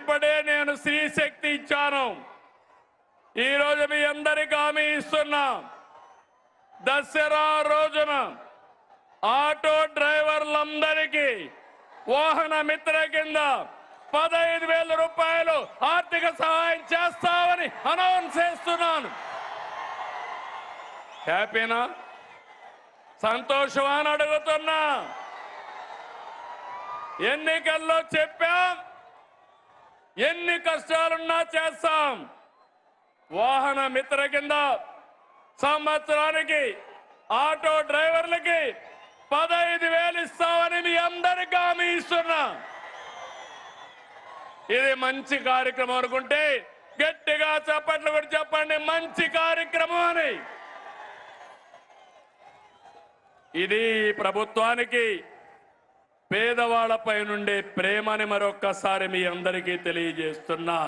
ఇప్పుడే నేను స్త్రీ శక్తి ఇచ్చాను. ఈరోజు మీ అందరికీ హామీ ఇస్తున్నా, దసరా రోజున ఆటో డ్రైవర్లందరికీ వాహన మిత్ర కింద 15,000 రూపాయలు ఆర్థిక సహాయం చేస్తామని అనౌన్స్ చేస్తున్నాను. హ్యాపీనా? సంతోషమా అని అడుగుతున్నా. ఎన్నికల్లో చెప్పాం, ఎన్ని కష్టాలున్నా చేస్తాం. వాహన మిత్ర కింద సంవత్సరానికి ఆటో డ్రైవర్లకి 15,000 ఇస్తామని మీ అందరికీ హామీ ఇస్తున్నా. ఇది మంచి కార్యక్రమం అనుకుంటే గట్టిగా చప్పట్లు కూడా చెప్పండి, మంచి కార్యక్రమం అని. ఇది ప్రభుత్వానికి పేదవాళ్లపై నుండే ప్రేమని మరొక్కసారి మీ అందరికీ తెలియజేస్తున్నా.